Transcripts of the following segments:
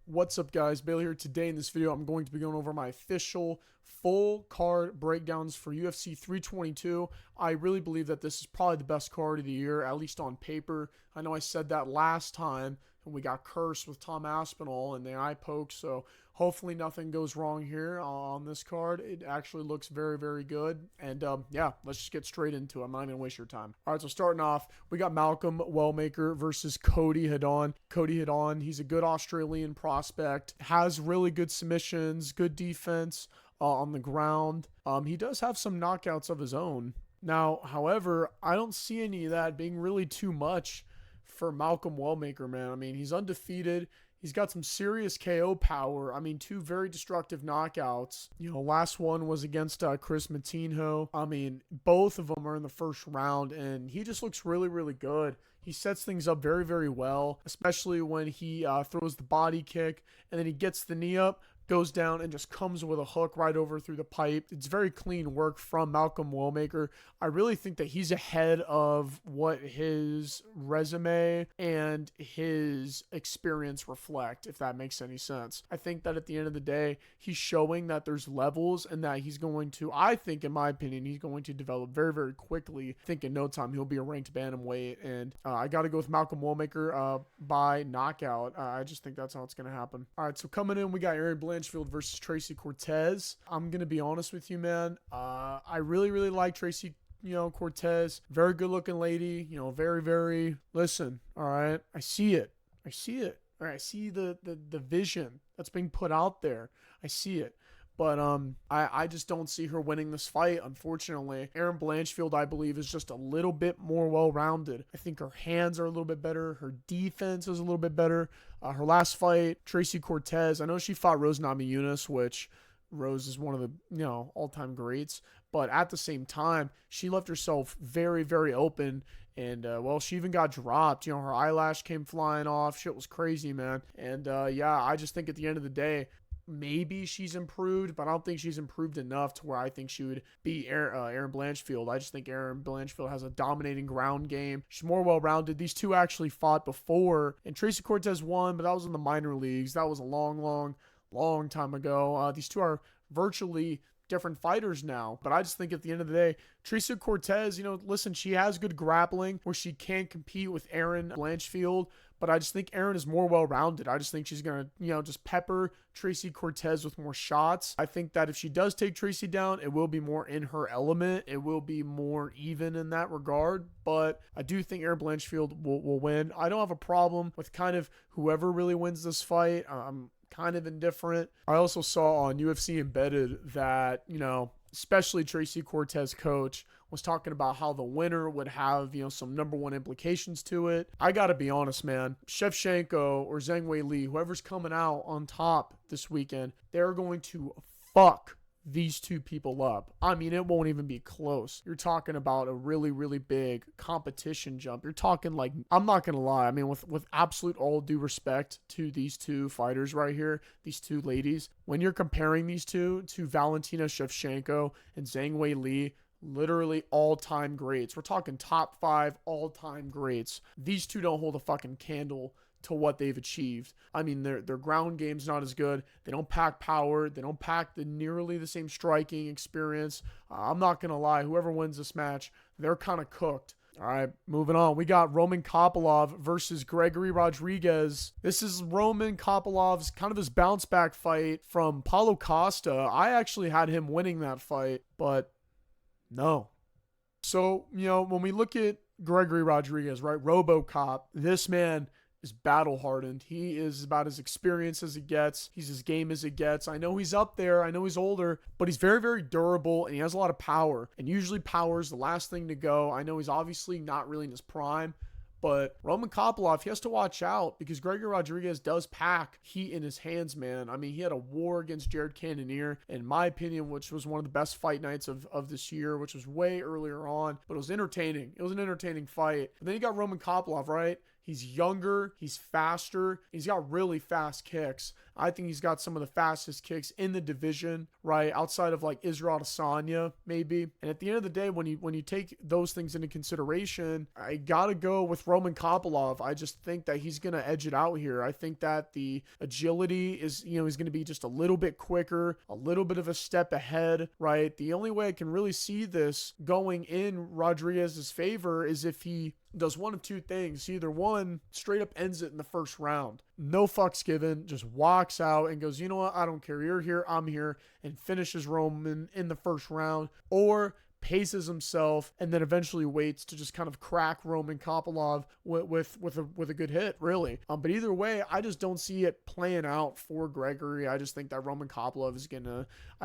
What's up, guys? Bailey here. Today in this video, I'm going to be going over my official full card breakdowns for UFC 322. I really believe that this is probably the best card of the year, at least on paper. I know I said that last time, and we got cursed with Tom Aspinall and the eye poke, so hopefully nothing goes wrong here on this card. It actually looks very, very good, and yeah, let's just get straight into it. I'm not even going to waste your time. All right, so starting off, we got Malcom Wellmaker versus Cody Hedon. Cody Hedon, he's a good Australian prospect, has really good submissions, good defense on the ground. He does have some knockouts of his own. Now, however, I don't see any of that being really too much for Malcom Wellmaker, man. I mean, he's undefeated. He's got some serious KO power. I mean, two very destructive knockouts. Last one was against Chris Matinho. I mean, both of them are in the first round, and he just looks really, really good. He sets things up very, very well, especially when he throws the body kick, and then he gets the knee up, goes down, and just comes with a hook right over through the pipe. It's very clean work from Malcom Wellmaker. I really think that he's ahead of what his resume and his experience reflect, if that makes any sense. I think that at the end of the day, he's showing that there's levels and that he's going to, I think in my opinion, he's going to develop very, very quickly. I think in no time he'll be a ranked bantamweight, and I got to go with Malcom Wellmaker by knockout. I just think that's how it's going to happen. All right, so coming in, we got Erin Blanchfield versus Tracy Cortez. I'm going to be honest with you, man. I really, really like Tracy Cortez. Very good looking lady, very, very, listen, all right, I see it. All right, I see the vision that's being put out there. I see it. But I just don't see her winning this fight, unfortunately. Erin Blanchfield, I believe, is just a little bit more well-rounded. I think her hands are a little bit better. Her defense is a little bit better. Her last fight, Tracy Cortez, I know she fought Rose Namajunas, which Rose is one of the all-time greats. But at the same time, she left herself very, very open. And, well, she even got dropped. Her eyelash came flying off. Shit was crazy, man. And, yeah, I just think at the end of the day, maybe she's improved, but I don't think she's improved enough to where I think she would be Erin Blanchfield. I just think Erin Blanchfield has a dominating ground game. She's more well-rounded. These two actually fought before, and Tracy Cortez won, but that was in the minor leagues. That was a long time ago. These two are virtually different fighters now, but I just think at the end of the day, Tracy Cortez, listen, she has good grappling where she can compete with Erin Blanchfield, but I just think Erin is more well-rounded. I just think she's going to, just pepper Tracy Cortez with more shots. I think that if she does take Tracy down, it will be more in her element. It will be more even in that regard, but I do think Erin Blanchfield will win. I don't have a problem with kind of whoever really wins this fight. I'm kind of indifferent. I also saw on UFC Embedded that, especially Tracy Cortez coach was talking about how the winner would have, some number one implications to it. I got to be honest, man. Shevchenko or Zhang Wei Li, whoever's coming out on top this weekend, they're going to fuck these two people up. I mean, it won't even be close. You're talking about a really, really big competition jump. You're talking like, I'm not going to lie. I mean, with absolute all due respect to these two fighters right here, these two ladies, when you're comparing these two to Valentina Shevchenko and Zhang Wei Li, literally all-time greats. We're talking top 5 all-time greats. These two don't hold a fucking candle to what they've achieved. I mean, their ground game's not as good. They don't pack power. They don't pack nearly the same striking experience. I'm not going to lie. Whoever wins this match, they're kind of cooked. All right, moving on. We got Roman Kopylov versus Gregory Rodriguez. This is Roman Kopilov's kind of his bounce back fight from Paulo Costa. I actually had him winning that fight, but no. So, when we look at Gregory Rodriguez, right, RoboCop, this man is battle hardened. He is about as experienced as it gets. He's as game as it gets. I know he's up there. I know he's older, but he's very, very durable, and he has a lot of power. And usually power is the last thing to go. I know he's obviously not really in his prime, but Roman Kopylov, he has to watch out because Gregory Rodriguez does pack heat in his hands, man. I mean, he had a war against Jared Cannonier, in my opinion, which was one of the best fight nights of this year, which was way earlier on, but it was entertaining. It was an entertaining fight. And then you got Roman Kopylov, right? He's younger, he's faster, he's got really fast kicks. I think he's got some of the fastest kicks in the division, right? Outside of like Israel Adesanya, maybe. And at the end of the day, when you take those things into consideration, I gotta go with Roman Kopylov. I just think that he's gonna edge it out here. I think that the agility is, he's gonna be just a little bit quicker, a little bit of a step ahead, right? The only way I can really see this going in Rodriguez's favor is if he does one of two things. Either one, straight up ends it in the first round. No fucks given, just walks out and goes, you know what, I don't care. You're here, I'm here, and finishes Roman in the first round. Or paces himself and then eventually waits to just kind of crack Roman Kopylov with a good hit, really. But either way, I just don't see it playing out for Gregory. I just think that Roman Kopylov is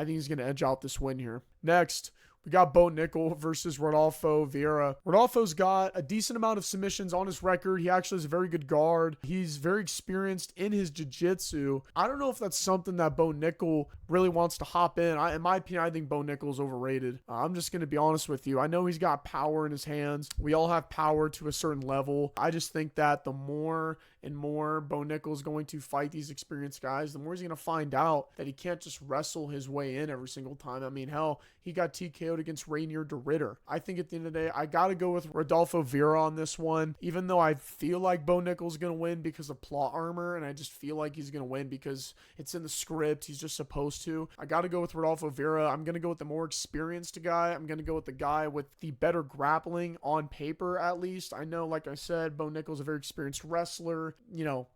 he's gonna edge out this win here. Next, we got Bo Nickal versus Rodolfo Vieira. Rodolfo's got a decent amount of submissions on his record. He actually is a very good guard. He's very experienced in his jiu-jitsu. I don't know if that's something that Bo Nickal really wants to hop in. In my opinion, I think Bo Nickal is overrated. I'm just going to be honest with you. I know he's got power in his hands. We all have power to a certain level. I just think that the more and more Bo Nickal is going to fight these experienced guys, the more he's going to find out that he can't just wrestle his way in every single time. I mean, hell, he got TKO'd against Rainier de Ritter. I think at the end of the day, I got to go with Rodolfo Vieira on this one, even though I feel like Bo Nickal is going to win because of plot armor, and I just feel like he's going to win because it's in the script. He's just supposed to. I got to go with Rodolfo Vieira. I'm going to go with the more experienced guy. I'm going to go with the guy with the better grappling on paper, at least. I know, like I said, Bo Nickal's a very experienced wrestler,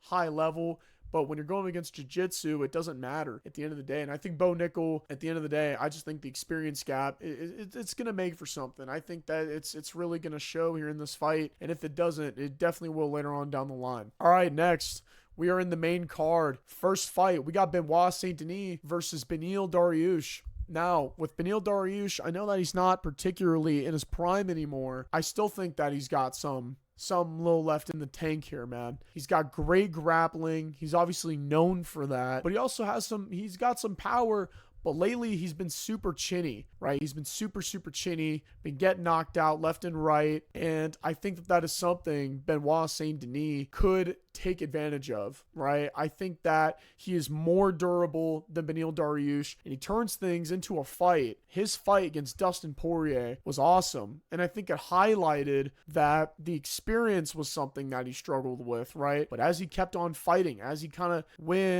high level. But when you're going against jiu-jitsu, it doesn't matter at the end of the day. And I think Bo Nickal, at the end of the day, I just think the experience gap, it's going to make for something. I think that it's really going to show here in this fight. And if it doesn't, it definitely will later on down the line. All right, next, we are in the main card. First fight, we got Benoit Saint-Denis versus Beneil Dariush. Now, with Beneil Dariush, I know that he's not particularly in his prime anymore. I still think that he's got some little left in the tank here, man. He's got great grappling. He's obviously known for that, but he also has he's got some power. But lately, he's been super chinny, right? He's been super chinny, been getting knocked out left and right. And I think that is something Benoit Saint-Denis could take advantage of, right? I think that he is more durable than Beneil Dariush, and he turns things into a fight. His fight against Dustin Poirier was awesome, and I think it highlighted that the experience was something that he struggled with, right? But as he kept on fighting, as he kind of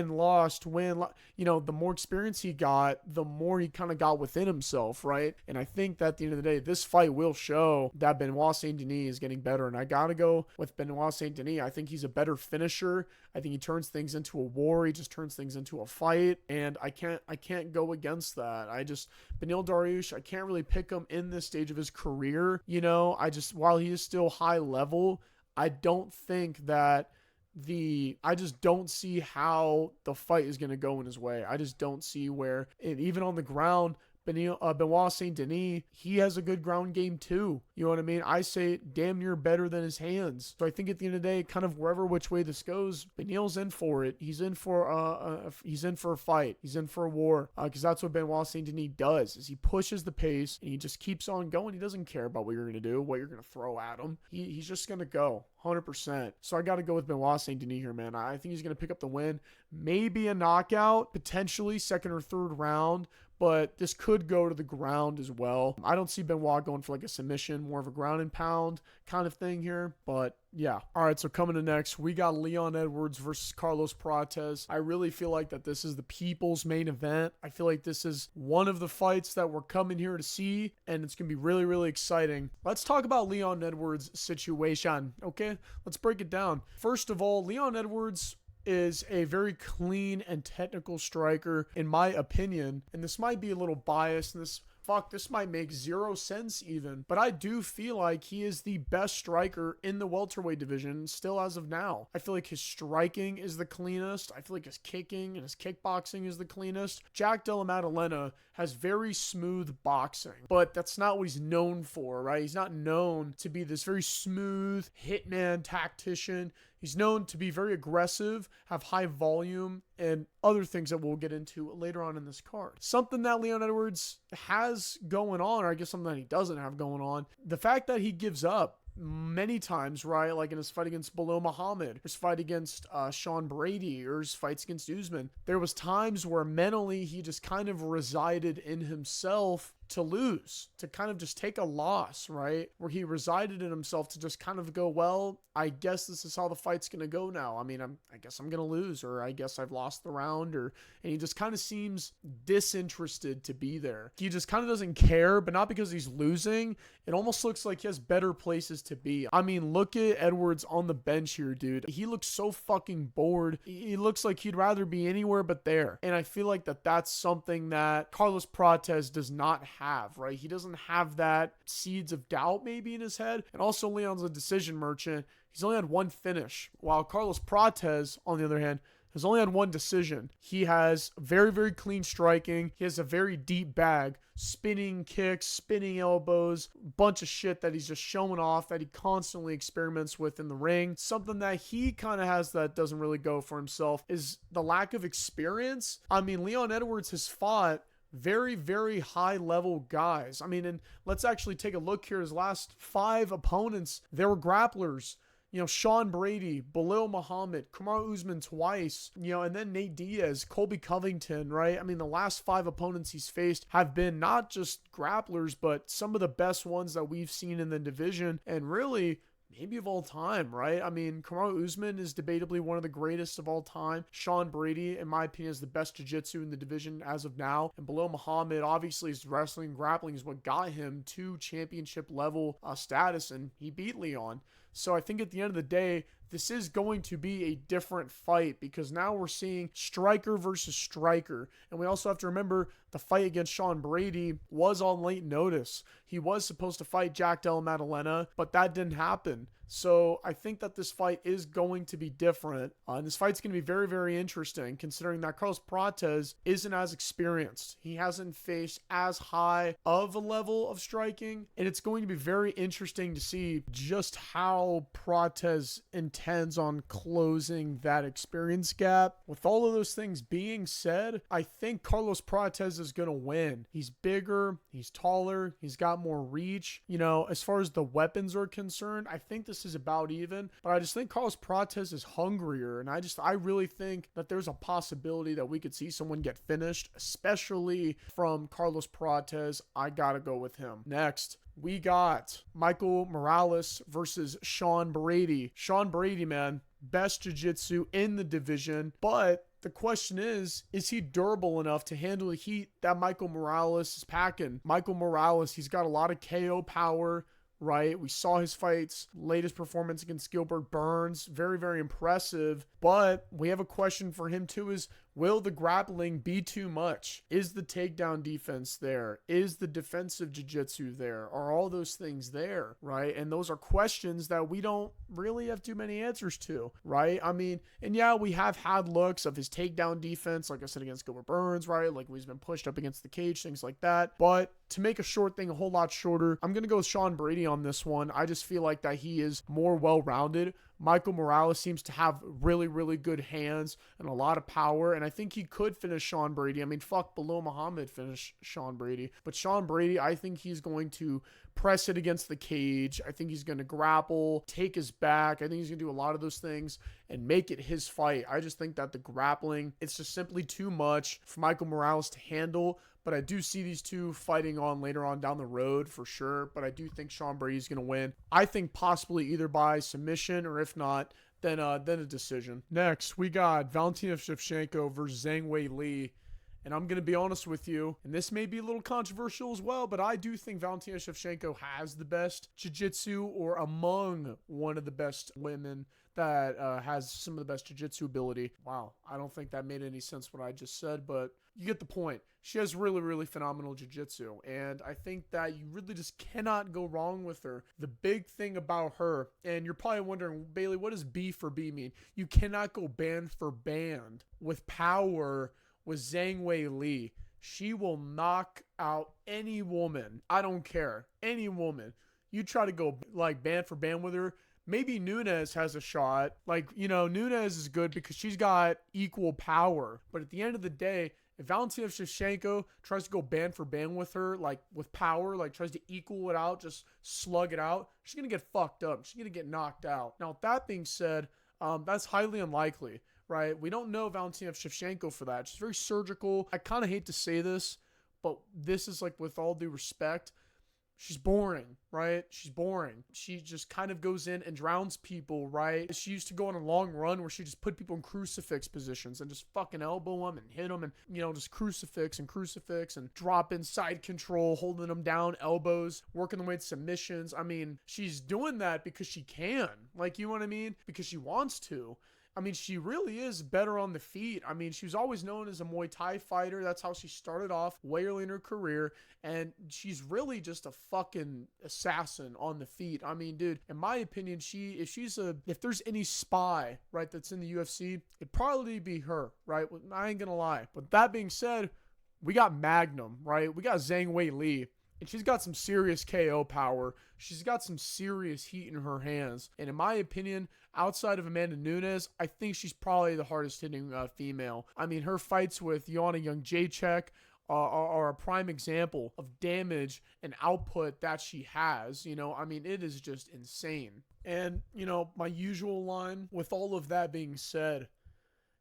lost, the more experience he got, the more he kind of got within himself, right? And I think that at the end of the day, this fight will show that Benoit Saint-Denis is getting better, and I gotta go with Benoit Saint-Denis. I think he's a better finisher. I think he turns things into a war. He just turns things into a fight, and I can't go against that. Beneil Dariush, I can't really pick him in this stage of his career. While he is still high level, I don't think that I just don't see how the fight is going to go in his way. I just don't see where, and even on the ground, Benoit Saint-Denis, he has a good ground game too. You know what I mean? I say damn near better than his hands. So I think at the end of the day, kind of wherever which way this goes, Beneil's in for it. He's in for a fight. He's in for a war. Because that's what Benoit Saint-Denis does, is he pushes the pace and he just keeps on going. He doesn't care about what you're going to do, what you're going to throw at him. He's just going to go 100%. So I got to go with Benoit Saint-Denis here, man. I think he's going to pick up the win. Maybe a knockout, potentially second or third round. But this could go to the ground as well. I don't see Benoit going for like a submission, more of a ground and pound kind of thing here. But yeah. All right, so coming to next, we got Leon Edwards versus Carlos Prates. I really feel like that this is the people's main event. I feel like this is one of the fights that we're coming here to see, and it's going to be really, really exciting. Let's talk about Leon Edwards' situation, okay? Let's break it down. First of all, Leon Edwards is a very clean and technical striker, in my opinion. And this might be a little biased, and this might make zero sense even, but I do feel like he is the best striker in the welterweight division still as of now. I feel like his striking is the cleanest. I feel like his kicking and his kickboxing is the cleanest. Jack Della Maddalena has very smooth boxing, but that's not what he's known for, right? He's not known to be this very smooth hitman tactician. He's known to be very aggressive, have high volume, and other things that we'll get into later on in this card. Something that Leon Edwards has going on, or I guess something that he doesn't have going on, the fact that he gives up many times, right? Like in his fight against Bilal Muhammad, his fight against Sean Brady, or his fights against Usman. There was times where mentally he just kind of resided in himself to lose, to kind of just take a loss, right? Where he resided in himself to just kind of go, well, I guess this is how the fight's going to go now. I mean, I guess I'm going to lose, or I guess I've lost the round, and he just kind of seems disinterested to be there. He just kind of doesn't care, but not because he's losing. It almost looks like he has better places to be. I mean, look at Edwards on the bench here, dude. He looks so fucking bored. He looks like he'd rather be anywhere but there. And I feel like that's something that Carlos Prates does not have, right? He doesn't have that seeds of doubt maybe in his head. And also Leon's a decision merchant. He's only had one finish, while Carlos Prates, on the other hand, has only had one decision. He has very, very clean striking. He has a very deep bag, spinning kicks, spinning elbows, bunch of shit that he's just showing off, that he constantly experiments with in the ring. Something that he kind of has that doesn't really go for himself is the lack of experience. I mean, Leon Edwards has fought very, very high level guys. I mean, and let's actually take a look here. His last 5 opponents, they were grapplers. You know, Sean Brady, Bilal Muhammad, Kamaru Usman twice, you know, and then Nate Diaz, Colby Covington, right? I mean, the last 5 opponents he's faced have been not just grapplers, but some of the best ones that we've seen in the division, and really maybe of all time, right? I mean, Kamaru Usman is debatably one of the greatest of all time. Sean Brady, in my opinion, is the best jiu-jitsu in the division as of now. And Bilal Muhammad, obviously, his wrestling and grappling is what got him to championship level status, and he beat Leon. So I think at the end of the day, this is going to be a different fight, because now we're seeing striker versus striker. And we also have to remember the fight against Sean Brady was on late notice. He was supposed to fight Jack Della Maddalena, but that didn't happen. So I think that this fight is going to be different. And this fight's going to be very, very interesting, considering that Carlos Prates isn't as experienced. He hasn't faced as high of a level of striking. And it's going to be very interesting to see just how Prates intends on closing that experience gap. With all of those things being said, I think Carlos Prates is going to win. He's bigger, he's taller, he's got more reach. You know, as far as the weapons are concerned, I think this is about even, but I just think Carlos Prates is hungrier, and I really think that there's a possibility that we could see someone get finished, especially from Carlos Prates. I gotta go with him. Next, we got Michael Morales versus Sean Brady. Sean Brady, man, best jiu-jitsu in the division, but the question is he durable enough to handle the heat that Michael Morales is packing? Michael Morales, he's got a lot of KO power, right? We saw his fights, latest performance against Gilbert Burns, very, very impressive. But we have a question for him too, is will the grappling be too much? Is the takedown defense there? Is the defensive jiu-jitsu there? Are all those things there, right? And those are questions that we don't really have too many answers to, right? I mean, and yeah, we have had looks of his takedown defense, like I said, against Gilbert Burns, right? Like when he's been pushed up against the cage, things like that. But to make a short thing a whole lot shorter, I'm going to go with Sean Brady on this one. I just feel like that he is more well-rounded. Michael Morales seems to have really, really good hands and a lot of power, and I think he could finish Sean Brady. I mean, fuck, Bilal Muhammad finished Sean Brady. But Sean Brady, I think he's going to press it against the cage. I think he's going to grapple, take his back. I think he's going to do a lot of those things and make it his fight. I just think that the grappling, it's just simply too much for Michael Morales to handle. But I do see these two fighting on later on down the road for sure. But I do think Sean Brady's going to win. I think possibly either by submission, or if not, then a decision. Next, we got Valentina Shevchenko versus Zhang Wei Li. And I'm going to be honest with you, and this may be a little controversial as well, but I do think Valentina Shevchenko has the best jiu-jitsu, or among one of the best women that has some of the best jiu-jitsu ability. Wow, I don't think that made any sense what I just said, but you get the point. She has really, really phenomenal jiu-jitsu, and I think that you really just cannot go wrong with her. The big thing about her, and you're probably wondering, Bailey, what does B for B mean? You cannot go band for band with power with Zhang Wei Li. She will knock out any woman. I don't care. Any woman. You try to go like band for band with her, maybe Nunes has a shot. Like, you know, Nunes is good because she's got equal power. But at the end of the day, if Valentina Shevchenko tries to go band for band with her, like with power, like tries to equal it out, just slug it out, she's going to get fucked up. She's going to get knocked out. Now, with that being said, that's highly unlikely, right? We don't know Valentina Shevchenko for that. She's very surgical. I kind of hate to say this, but this is like, with all due respect, she's boring, right? She's boring. She just kind of goes in and drowns people, right? She used to go on a long run where she just put people in crucifix positions and just fucking elbow them and hit them and, you know, just crucifix and drop in side control, holding them down, elbows, working the way to submissions. I mean, she's doing that because she can. Like, you know what I mean? Because she wants to. I mean, she really is better on the feet. I mean, she was always known as a Muay Thai fighter. That's how she started off way early in her career. And she's really just a fucking assassin on the feet. I mean, dude, in my opinion, if there's any spy, right, that's in the UFC, it'd probably be her, right? I ain't gonna lie. But that being said, we got Magnum, right? We got Zhang Wei Li. And she's got some serious KO power. She's got some serious heat in her hands. And in my opinion, outside of Amanda Nunes, I think she's probably the hardest hitting female. I mean, her fights with Joanna Jędrzejczyk are a prime example of damage and output that she has. You know, I mean, it is just insane. And, you know, my usual line, with all of that being said,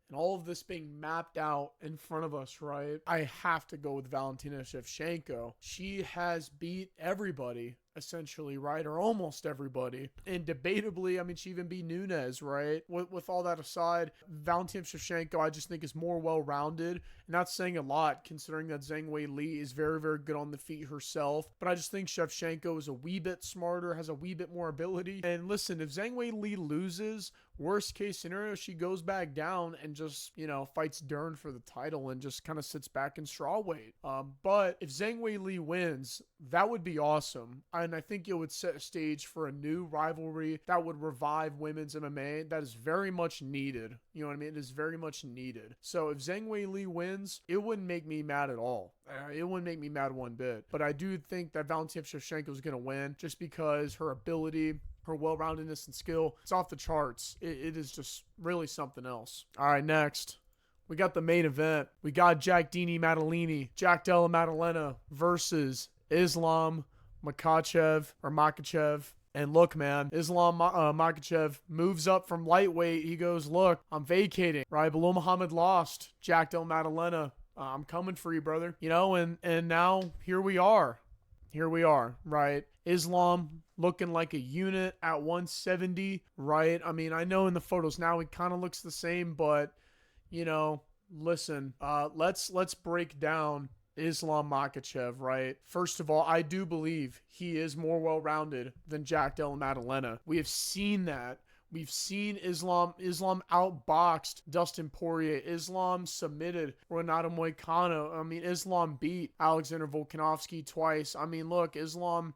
and all of this being mapped out in front of us, right? I have to go with Valentina Shevchenko. She has beat everybody, essentially, right? Or almost everybody. And debatably, I mean, she even beat Nunes, right? With all that aside, Valentina Shevchenko, I just think, is more well-rounded. And that's saying a lot, considering that Zhang Wei Li is very, very good on the feet herself. But I just think Shevchenko is a wee bit smarter, has a wee bit more ability. And listen, if Zhang Wei Li loses, worst case scenario, she goes back down and just, you know, fights Dern for the title and just kind of sits back in strawweight. But if Zhang Wei Li wins, that would be awesome. And I think it would set a stage for a new rivalry that would revive women's MMA. That is very much needed. You know what I mean? It is very much needed. So if Zhang Wei Li wins, it wouldn't make me mad at all. It wouldn't make me mad one bit. But I do think that Valentina Shevchenko is going to win just because her ability, her well-roundedness and skill, it's off the charts. It is just really something else. All right, next, we got the main event. We got Jack Della Maddalena versus Islam Makhachev. And look, man, Islam Makhachev moves up from lightweight. He goes, look, I'm vacating. Right, Belal Muhammad lost. Jack Della Maddalena, I'm coming for you, brother. You know, and now here we are, right? Islam looking like a unit at 170, right? I mean, I know in the photos now he kind of looks the same, but, you know, listen, let's break down Islam Makhachev, right? First of all, I do believe he is more well-rounded than Jack Della Maddalena. We have seen that. We've seen Islam outboxed Dustin Poirier. Islam submitted Renato Moicano. I mean, Islam beat Alexander Volkanovski twice. I mean, look, Islam,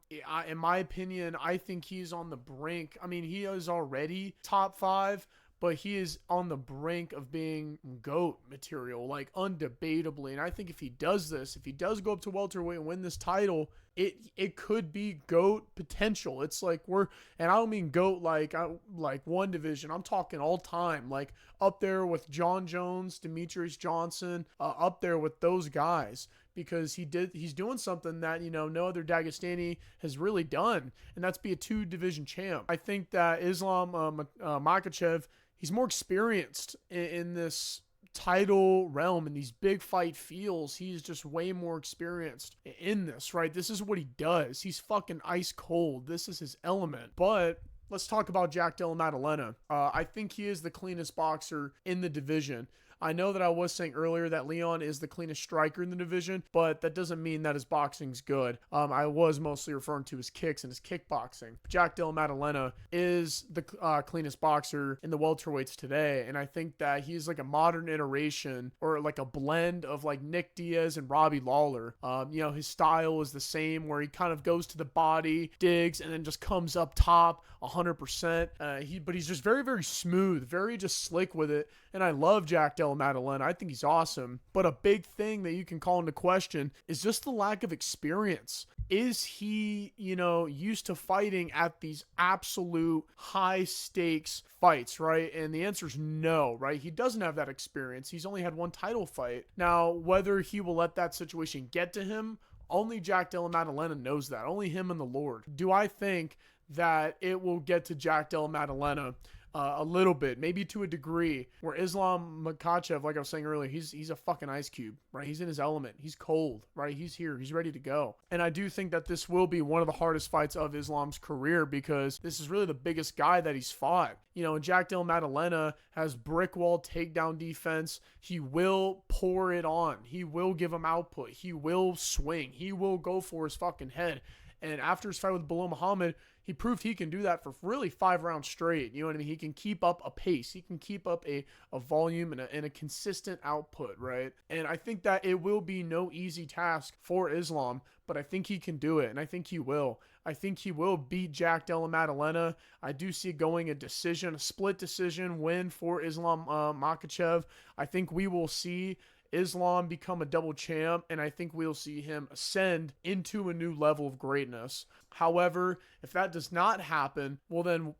in my opinion, I think he's on the brink. I mean, he is already top 5, but he is on the brink of being GOAT material, like undebatably. And I think if he does this, if he does go up to welterweight and win this title, it could be GOAT potential. It's like and I don't mean GOAT like one division. I'm talking all time, like up there with John Jones, Demetrius Johnson, up there with those guys, because he's doing something that, you know, no other Dagestani has really done, and that's be a 2-division champ. I think that Islam Makhachev, he's more experienced in this title realm, in these big fight feels. He's just way more experienced in this, right? This is what he does. He's fucking ice cold. This is his element. But let's talk about Jack Della Maddalena. I think he is the cleanest boxer in the division. I know that I was saying earlier that Leon is the cleanest striker in the division, but that doesn't mean that his boxing's good. I was mostly referring to his kicks and his kickboxing. Jack Della Maddalena is the cleanest boxer in the welterweights today, and I think that he's like a modern iteration, or like a blend of like Nick Diaz and Robbie Lawler. You know, his style is the same, where he kind of goes to the body, digs, and then just comes up top 100%. But he's just very, very smooth, very just slick with it, And I love Jack Della Maddalena. I think he's awesome. But a big thing that you can call into question is just the lack of experience. Is he, used to fighting at these absolute high stakes fights, right? And the answer is no, right? He doesn't have that experience. He's only had one title fight. Now, whether he will let that situation get to him, only Jack Della Maddalena knows that. Only him and the Lord. Do I think that it will get to Jack Della Maddalena? A little bit, maybe to a degree, where Islam Makhachev, like I was saying earlier, he's a fucking ice cube, right? He's in his element. He's cold, right? He's here. He's ready to go. And I do think that this will be one of the hardest fights of Islam's career because this is really the biggest guy that he's fought. Jack Della Maddalena has brick wall takedown defense. He will pour it on. He will give him output. He will swing. He will go for his fucking head. And after his fight with Belal Muhammad, he proved he can do that for really 5 rounds straight. You know what I mean? He can keep up a pace. He can keep up a volume and a consistent output, right? And I think that it will be no easy task for Islam, but I think he can do it, and I think he will. I think he will beat Jack Della Maddalena. I do see going a split decision win for Islam Makhachev. I think we will see Islam become a double champ, and I think we'll see him ascend into a new level of greatness. However, if that does not happen, well then,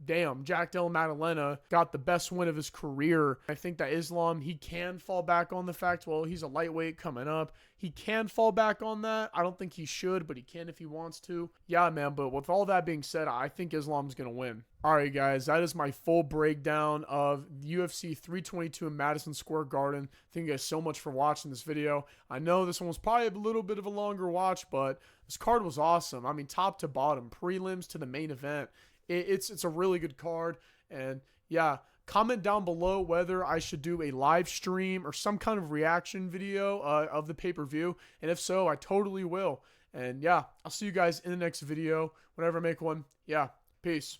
damn, Jack Della Maddalena got the best win of his career. I think that Islam, he can fall back on the fact, well, he's a lightweight coming up. He can fall back on that. I don't think he should, but he can if he wants to. Yeah, man, but with all that being said, I think Islam's going to win. All right, guys, that is my full breakdown of UFC 322 in Madison Square Garden. Thank you guys so much for watching this video. I know this one was probably a little bit of a longer watch, but this card was awesome. I mean, top to bottom, prelims to the main event. It's a really good card, and yeah, comment down below whether I should do a live stream or some kind of reaction video of the pay-per-view, and if so, I totally will. And yeah, I'll see you guys in the next video whenever I make one. Yeah, peace.